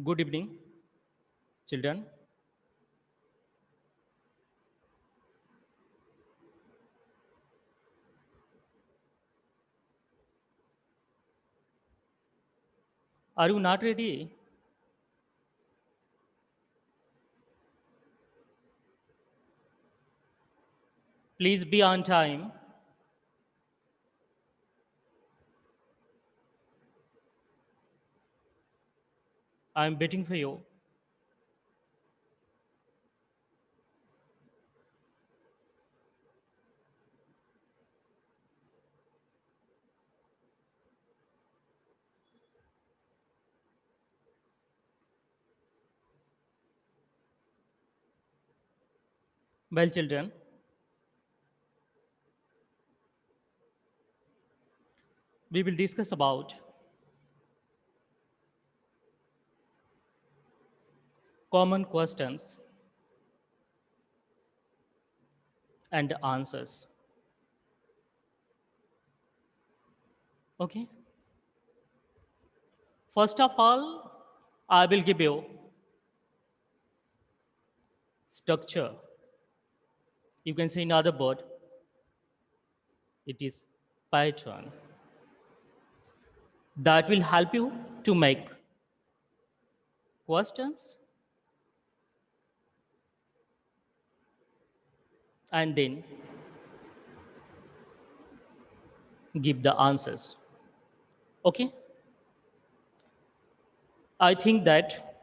Good evening, children. Are you not ready? Please be on time. I'm waiting for you. Well, children, we will discuss about common questions and answers. Okay? First of all, I will give you structure. You can say in other word, it is pattern that will help you to make questions and then give the answers. Okay? I think that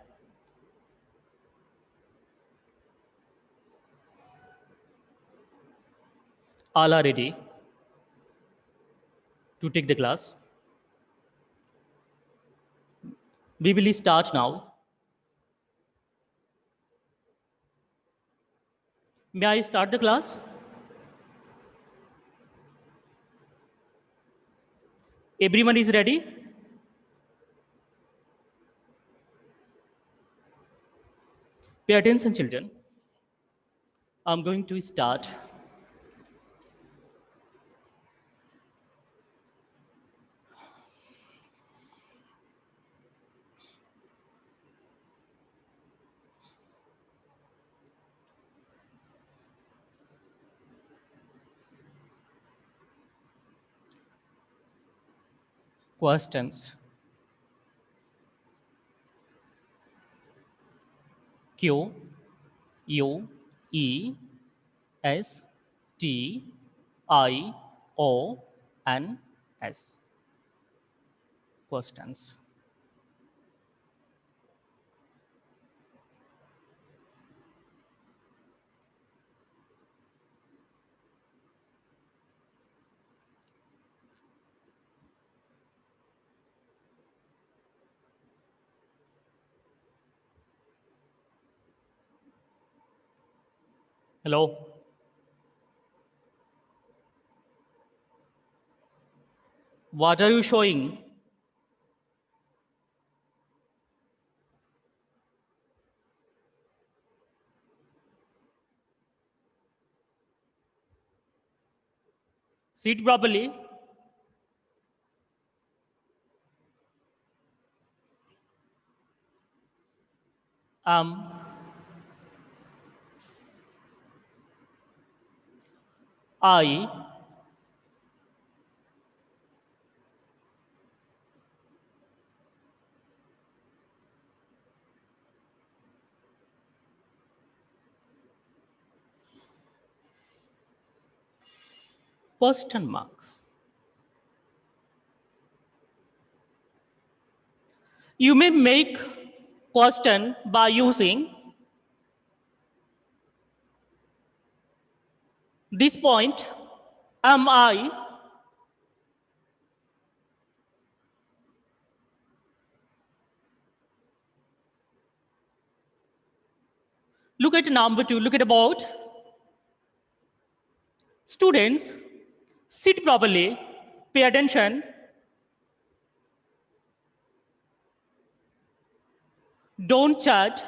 all are ready to take the class. We will start now. May I start the class? Everyone is ready? Pay attention, children. I'm going to start. Questions. Q U E S T I O N S. Questions. Hello. What are you showing? Sit properly. Um, I question mark. You may make question by using this point. Am I? Look at number two. Look at about students. Sit properly. Pay attention. Don't chat.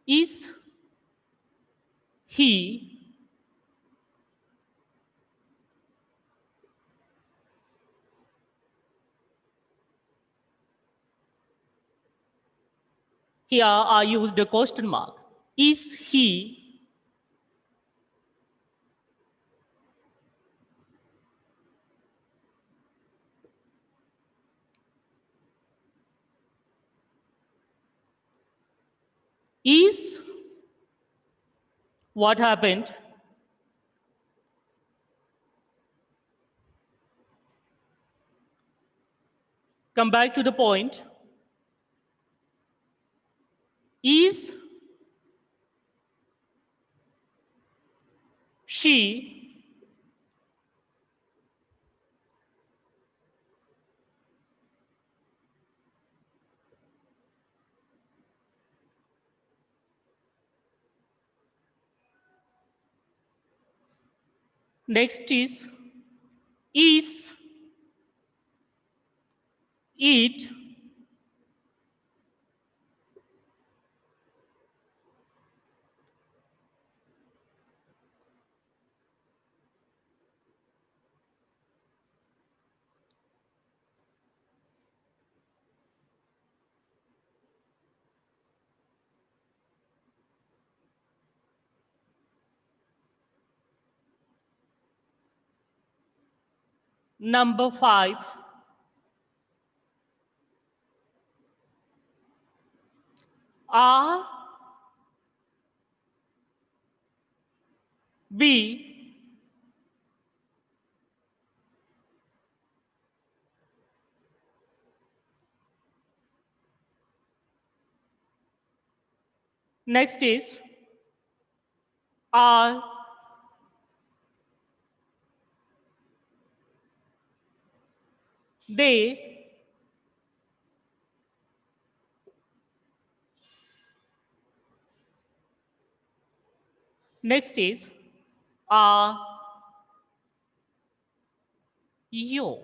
Is he Here I used a question mark. Is he? Is? What happened? Come back to the point. Is she? Next is it? Number 5. Are we? Next is are they? Next is are you?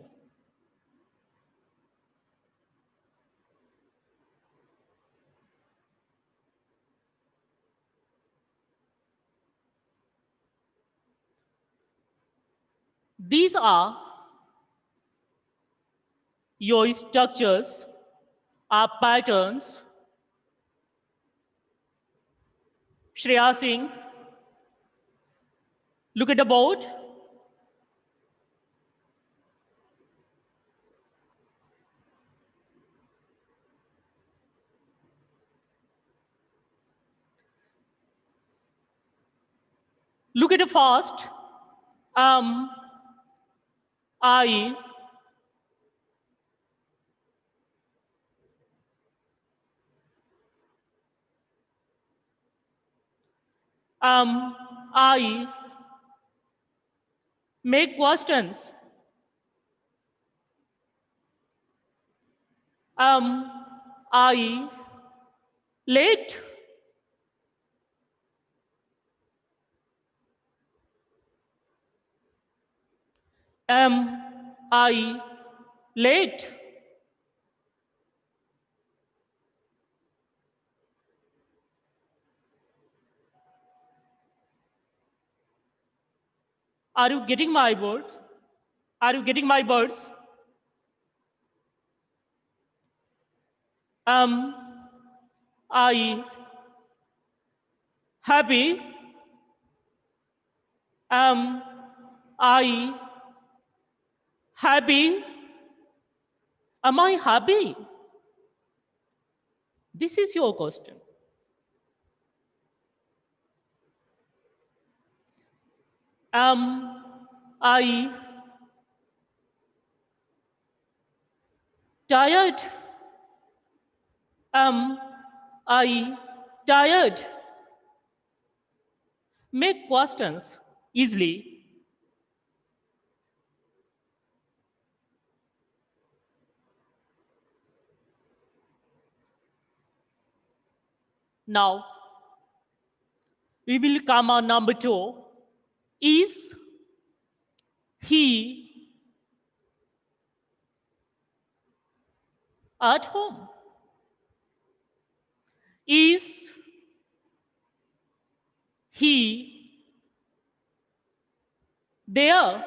These are your structures, are patterns. Shreya Singh, look at the board. Look at the first. I, I make questions. I late. I late? Are you getting my words? Are you getting my words? I happy? I happy? Am I happy? This is your question. I tired? I tired? Make questions easily. Now, we will come on number 2. Is he at home? Is he there?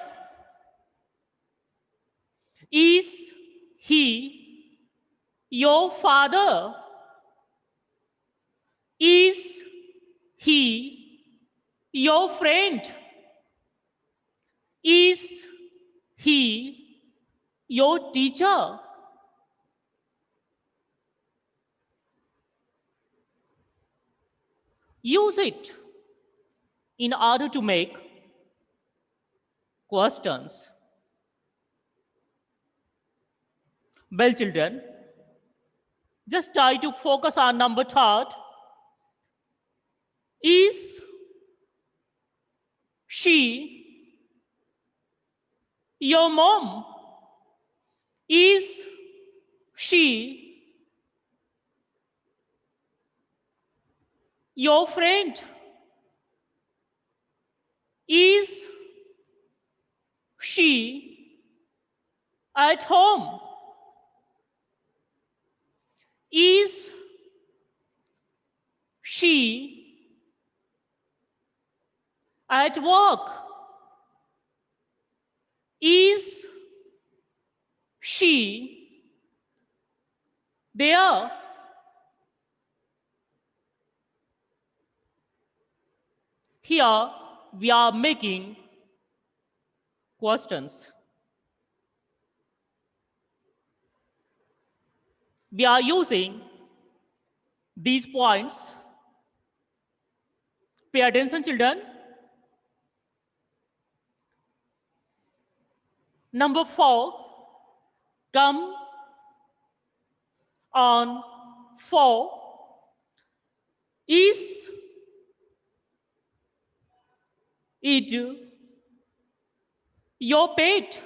Is he your father? Is he your friend? Is he your teacher? Use it in order to make questions. Well, children, just try to focus on number third. Is she your mom? Is she your friend? Is she at home? Is she at work? Is she there? Here we are making questions. We are using these points. Pay attention, children. Number 4, come on 4. Is it your pet?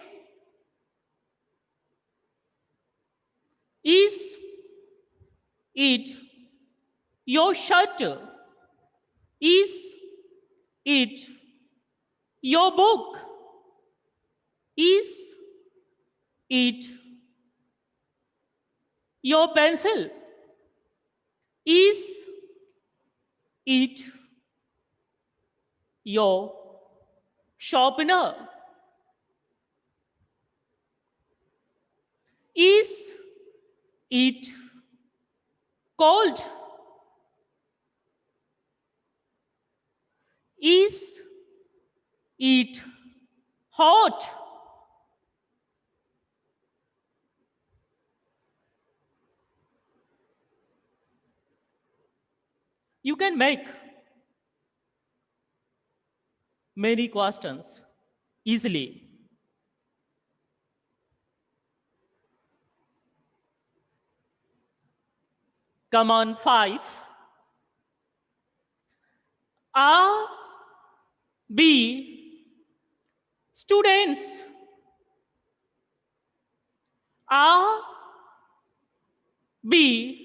Is it your shirt? Is it your book? Is it your pencil? Is it your sharpener? Is it cold? Is it hot? You can make many questions easily. Come on 5. Are we students? Are we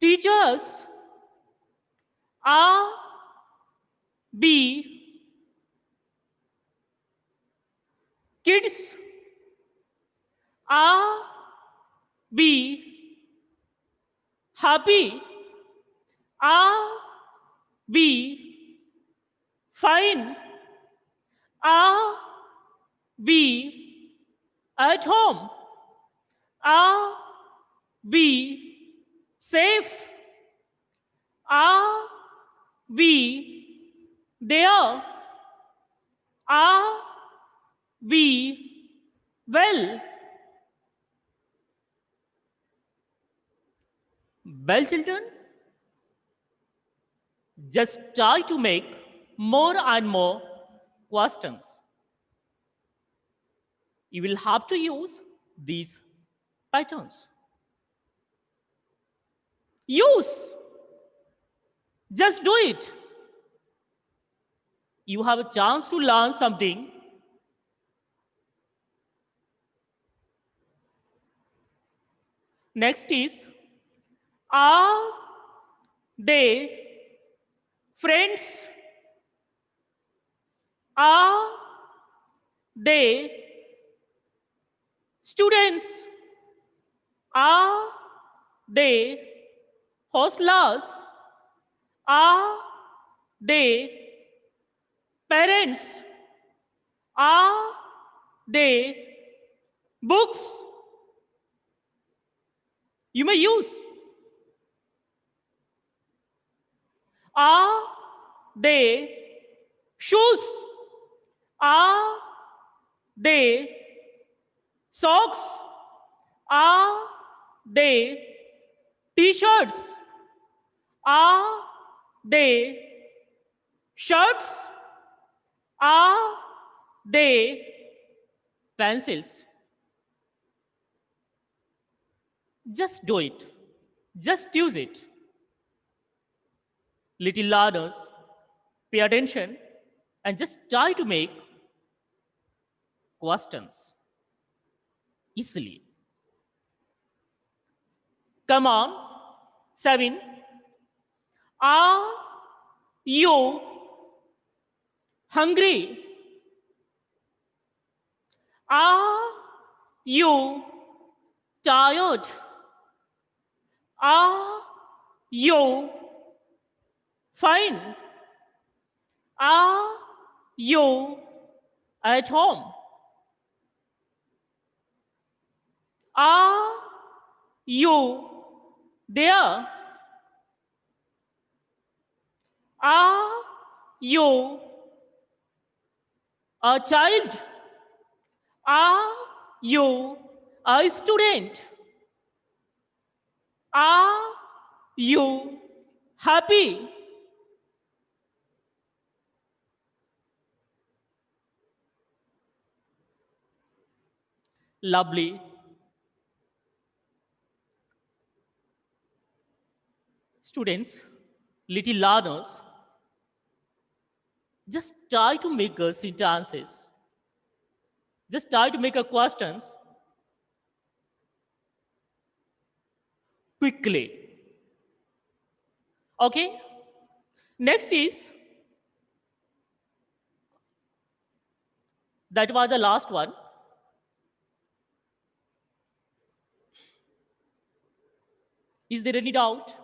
teachers? Are we kids? Are we happy? Are we fine? Are we at home? Are we safe? Are we there? Are we well? Well, children, just try to make more and more questions. You will have to use these patterns. Use. Just do it. You have a chance to learn something. Next is, are they friends? Are they students? Are they hostlers? Are they parents? Are they books? You may use Are they shoes? Are they socks? Are they t-shirts? Are they shirts? Are they pencils? Just do it. Just use it. Little learners, pay attention and just try to make questions easily. Come on, 7. Are you hungry? Are you tired? Are you fine? Are you at home? Are you there? Are you a child? Are you a student? Are you happy? Lovely. Students, little learners, just try to make a sentences. Just try to make a questions quickly. Okay? Next is, that was the last one. Is there any doubt?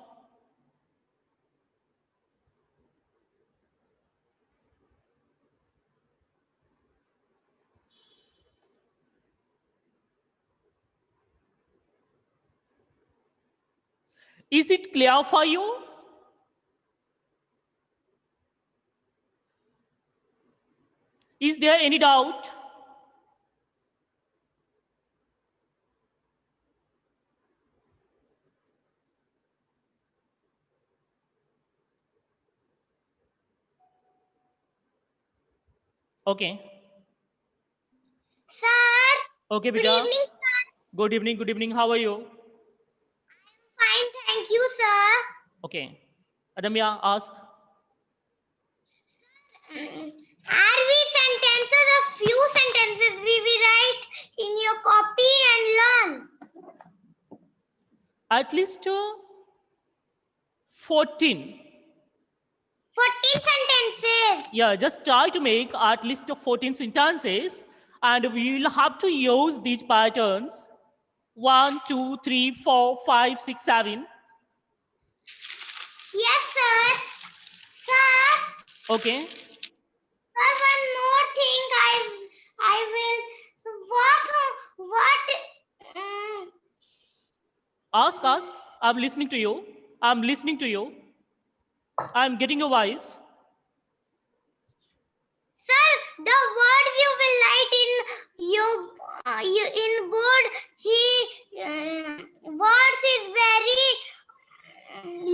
Is it clear for you? Is there any doubt? Okay. Sir, Okay, good beta. evening, sir. Good evening. Good evening. How are you? Fine, thank you, sir. Okay. Adamya, ask. Are we sentences of few sentences we write in your copy and learn? At least 14. 14 sentences. Yeah, just try to make at least 14 sentences, and we will have to use these patterns 1, 2, 3, 4, 5, 6, 7. Yes, sir. Sir, Okay. sir, one more thing I will what Ask, ask. I'm listening to you. I'm listening to you. I'm getting your voice. sir, the words you will write in you in board, words is very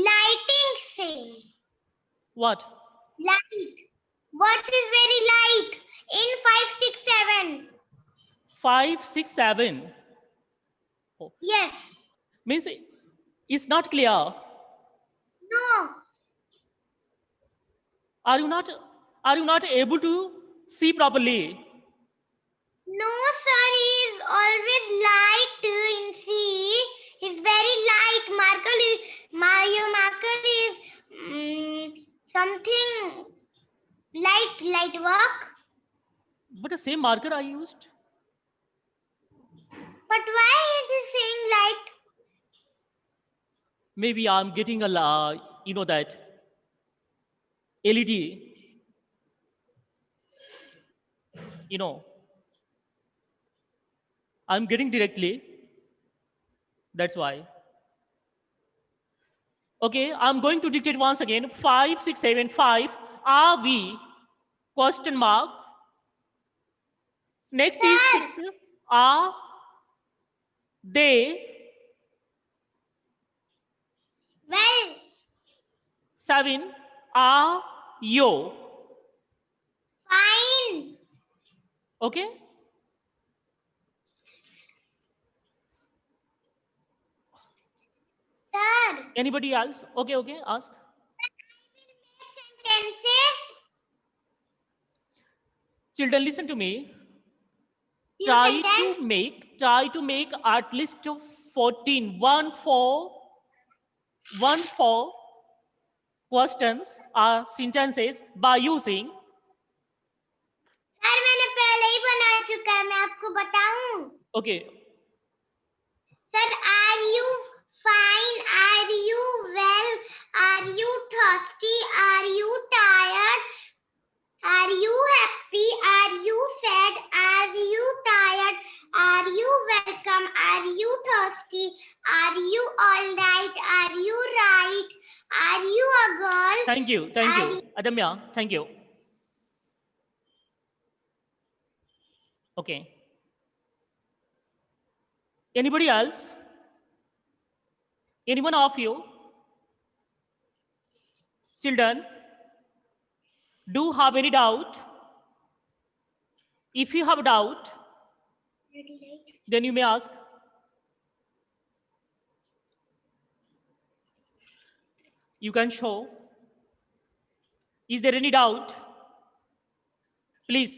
lighting thing. What? Light. Words is very light in 5, 6, 7. 5, 6, 7. Oh, Yes. means it's not clear. No. Are you not able to see properly? No, sir. He is always light in C. He's very light. Your marker is something light work. But the same marker I used. But why it is saying light? Maybe I'm getting a that LED. I'm getting directly. That's why. Okay, I'm going to dictate once again. 5, 6, 7, 5. Are we? Question mark. Next is 6. Are they? Well. 7. Are you? Fine. Okay. Sir. Anybody else? Okay, okay, ask. Sentences. Children, listen to me. Few Try sentence. to make at least 14, 4 questions or sentences by using. Sir मैंने पहले ही बना चुका है, मैं आपको बताऊं. Okay. Sir, are you fine? Are you well? Are you thirsty? Are you tired? Are you happy? Are you sad? Are you tired? Are you welcome? Are you thirsty? Are you all right? Are you right? Are you a girl? Thank you. Adamya, thank you. Okay. Anybody else? Anyone of you? Children, do you have any doubt? If you have a doubt, then you may ask. You can show. Is there any doubt? Please.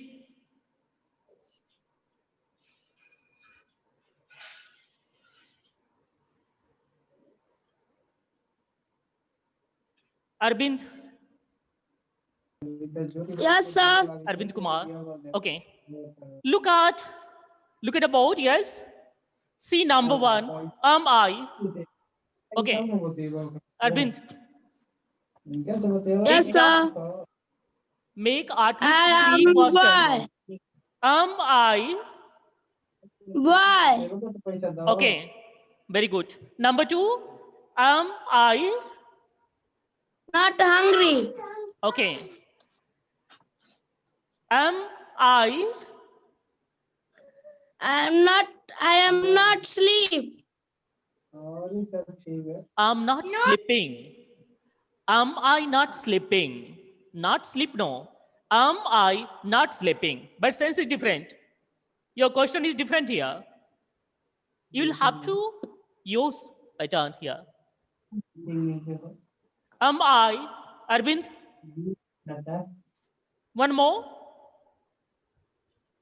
Arvind. Yes, sir. Arvind Kumar. Okay. Look at the board. Yes. See number 1. Am I? Okay. Arvind. Yes, sir. Make at least I 3 am questions. boy. Am I? Boy. Okay. Very good. Number 2. Am I? Not hungry. Okay. Am I? I am not sleep. I'm not sleeping. Am I not sleeping? Not sleep, no. Am I not sleeping? But sense is different. Your question is different here. You will have to use pattern here. Am I? Arvind? One more?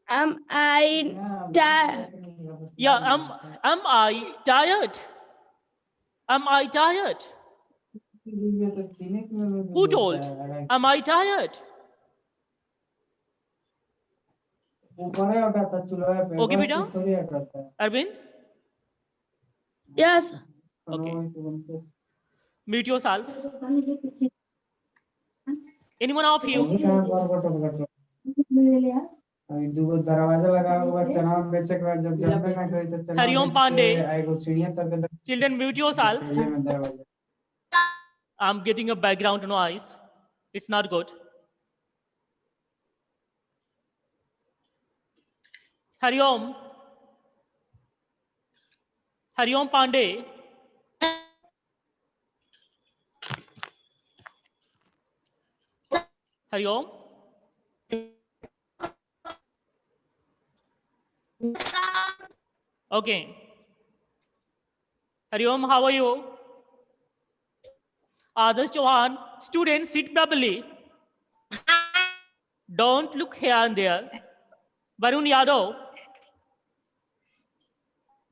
Am I tired? Yeah, am I tired? Am I tired? Who told? Am I tired? Okay, beta? Arvind? Yes. Okay. Mute yourself. Anyone of you? Hariom Pandey. Children, mute yourself. I'm getting a background noise. It's not good. Hariom. Hariom Pandey. Hariom. Okay. Hariom, how are you? Adarsh Chauhan, students, sit properly. Don't look here and there. Varun Yadav.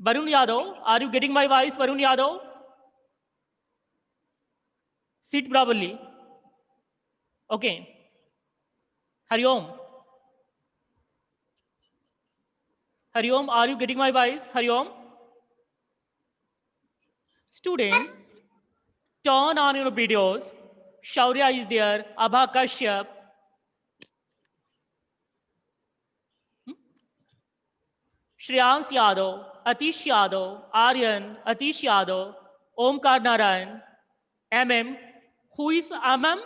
Varun Yadav, are you getting my voice, Varun Yadav? Sit properly. Okay. Hariom. Hariom, are you getting my voice? Hariom? Students, turn on your videos. Shaurya is there, Abha Kashyap. Shreyans Yadav, Atish Yadav, Aryan, Atish Yadav, Omkar Narayan, MM. Who is MM?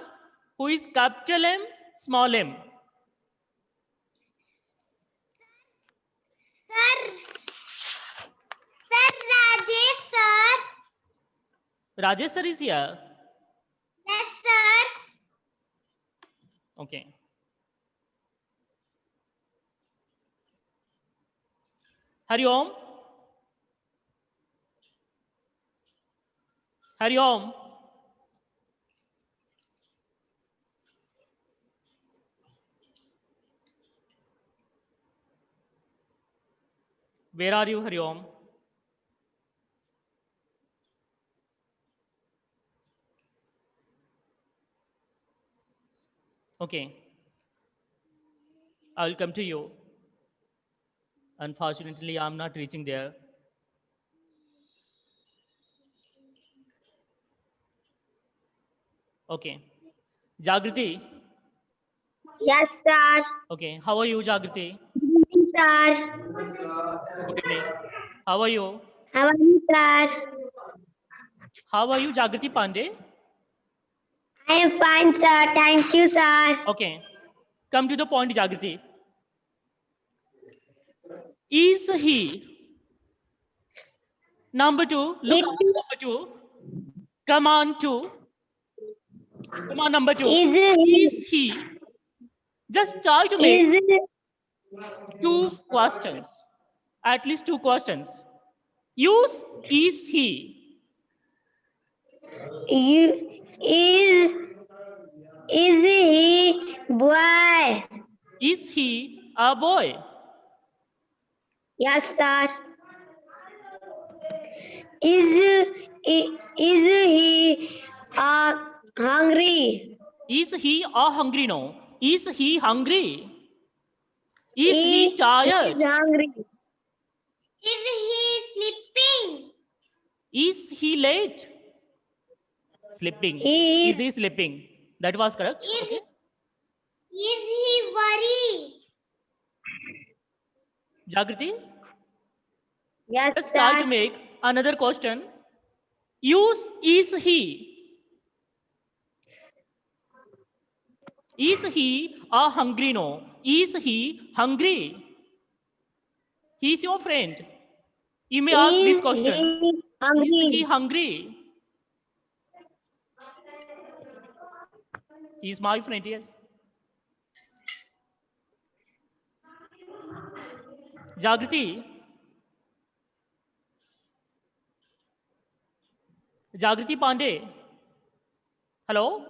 Who is capital M, small m? Sir, Rajesh sir. Rajesh sir is here. Yes, sir. Okay. Hari Om. Hari Om. Where are you, Hari Om? Okay. I will come to you. Unfortunately, I'm not reaching there. Okay. Jagriti. Yes, sir. Okay. How are you, Jagriti? Sir. Good evening. How are you? How are you, sir? How are you, Jagriti Pandey? I am fine, sir. Thank you, sir. Okay. Come to the point, Jagriti. Is he? Number two. Look at number two. Come on, two. Come on, number two. Is he? Just try to make two questions. At least two questions. Use is he. Is he boy? Is he a boy? Yes, sir. Is he hungry? Is he a hungry? No. Is he hungry? Is he tired? Is hungry. Is he sleeping? Is he late? Sleeping. Is Is he sleeping? That was correct. Okay. Is he worried? Jagriti, Yes, let's try to make another question. Use is he. Is he a hungry? No. Is he hungry? He is your friend. You may ask this question. Is he hungry? He is my friend, yes. Jagriti. Jagriti Pandey. Hello?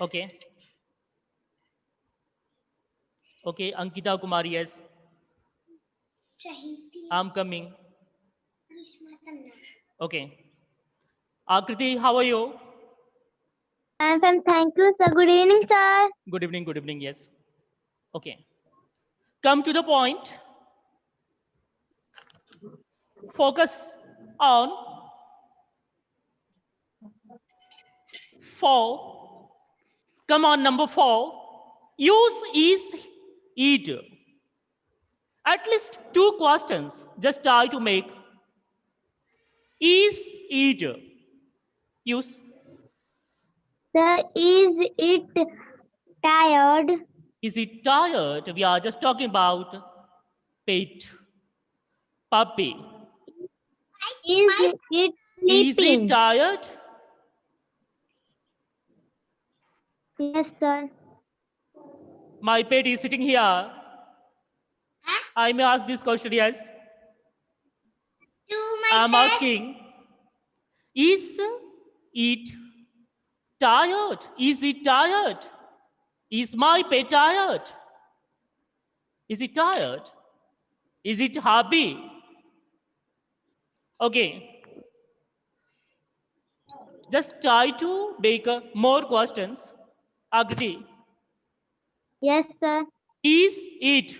Okay. Okay, Ankita Kumari, yes. I'm coming. Okay. Akriti, how are you? I'm fine. Thank you, sir. Good evening, sir. Good evening, yes. Okay. Come to the point. Focus on 4. Come on, number 4. Use is eat. At least 2 questions. Just try to make. Is eat. Use. Sir, is it tired? Is it tired? We are just talking about pet. Puppy. Is it Is sleeping? it tired? Yes, sir. My pet is sitting here. I may ask this question, yes. I'm asking, is it tired? Is it tired? Is my pet tired? Is it tired? Is it happy? Okay. Just try to make more questions. Agriti. Yes, sir. Is it?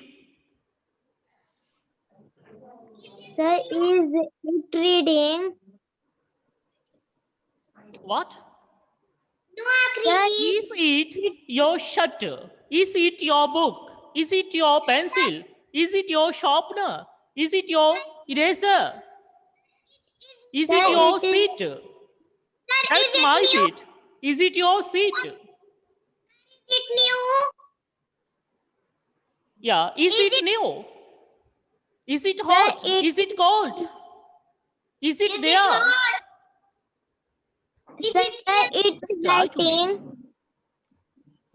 Sir, is it reading? What? No, Akriti. Is it your shirt? Is it your book? Is it your pencil? Is it your sharpener? Is it your eraser? Is it Sir, your it is- seat? Sir, That's is it my new? seat. Is it your seat? Is it new? Yeah. Is Is it it- new? Is it hot? it- Is it cold? Is it Is there? it hot? Is it Just try to make. writing?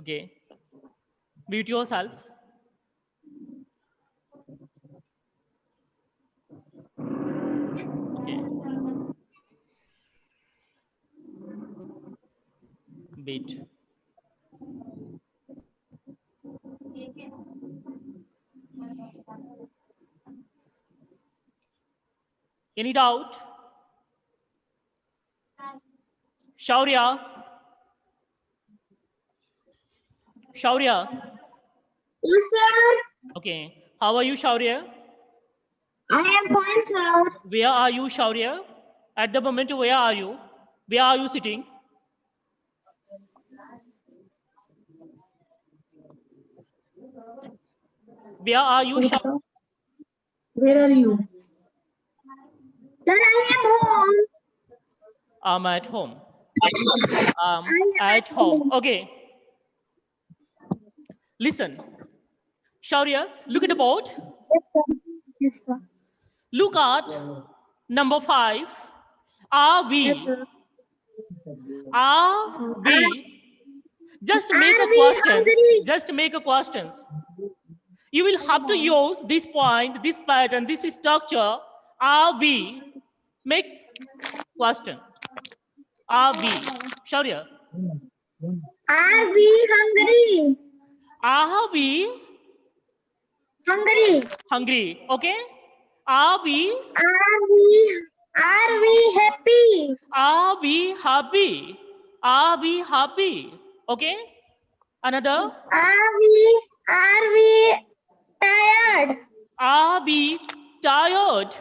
Okay. Mute yourself. Okay. Wait. Any doubt? Shaurya? Shaurya? Yes, sir. Okay. How are you, Shaurya? I am fine, sir. Where are you, Shaurya? At the moment, where are you? Where are you sitting? Where are you, Shaurya? Where are you? Sir, I am home. I'm at home. At home. Okay. Listen. Shaurya, look at the board. Yes, sir. Yes, sir. Look at number 5. Are we? Yes, sir. Are we? Just make a Are we question. hungry? Just make a questions. You will have to use this point, this pattern, this structure. Are we? Make question. Are we? Shaurya. Are we hungry? Are we Hungry. hungry? Okay. Are we? Are we happy? Are we happy? Are we happy? Okay. Another. Are we tired? Are we tired?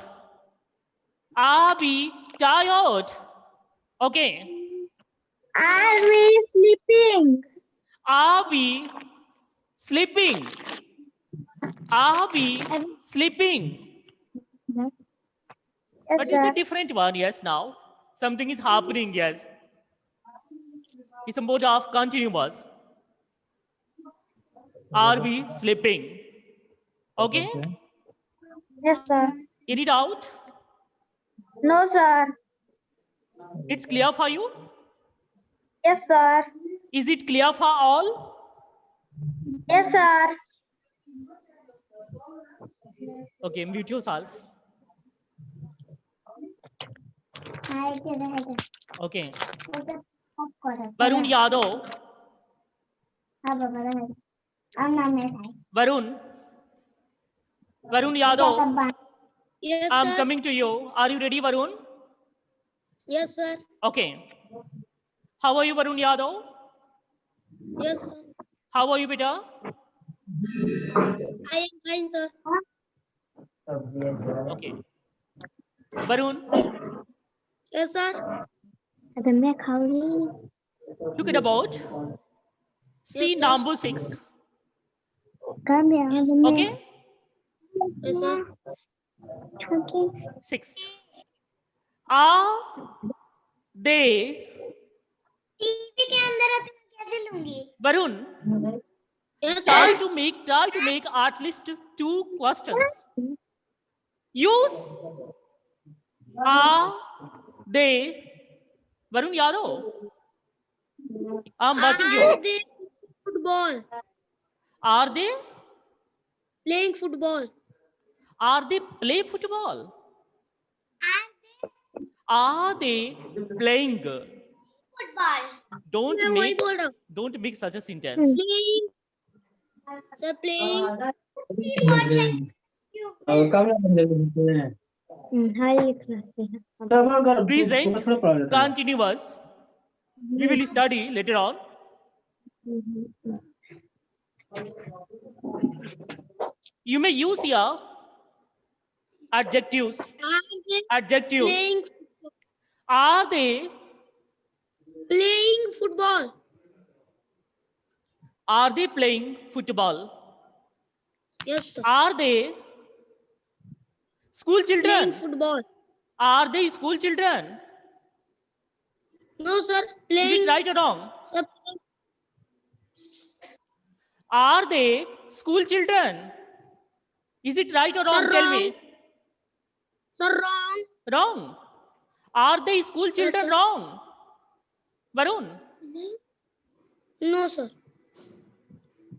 Are we tired? Okay. Are we sleeping? Are we sleeping? Are we sleeping? Yes, But it's a different one, yes, now. Something is happening, yes. It's a mode of continuous. Are we sleeping? Okay? Yes, sir. Any doubt? No, sir. It's clear for you? Yes, sir. Is it clear for all? Yes, sir. Okay, mute yourself. Okay. Varun Yadav. Varun. Varun Yadav. Yes, I'm sir. coming to you. Are you ready, Varun? Yes, sir. Okay. How are you, Varun Yadav? Yes, sir. How are you, beta? I am fine, sir. Okay. Varun, Yes, sir. look at the board. See Yes, sir. number 6. Yes, Okay? yes, sir. 6. Are they? TV के अंदर है तो मैं कैसे लूंगी? Varun, Yes, try sir. to make at least 2 questions. Use are they? Varun Yadav, I'm watching Are you. they football? Are they? Playing football? Are they play football? Are they playing? Football. Don't मैं वही make बोल रहा हूँ. don't make such a sentence. Playing. Sir, playing. Present continuous. We will study later on. You may use here adjectives. Are they Adjectives. playing? Are they Playing football. Are they playing football? Yes, sir. Are they school Playing children? football. Are they school children? No, sir. Is Playing. it right or wrong? Sir, playing. Are they school children? Is it right or wrong? Sir, Tell wrong. me. Sir, wrong. Wrong. Are they school children? sir. Wrong. Varun. No, sir.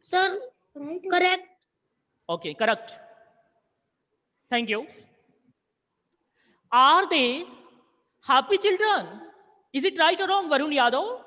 Sir, correct. Okay, correct. Thank you. Are they happy children? Is it right or wrong, Varun Yadav?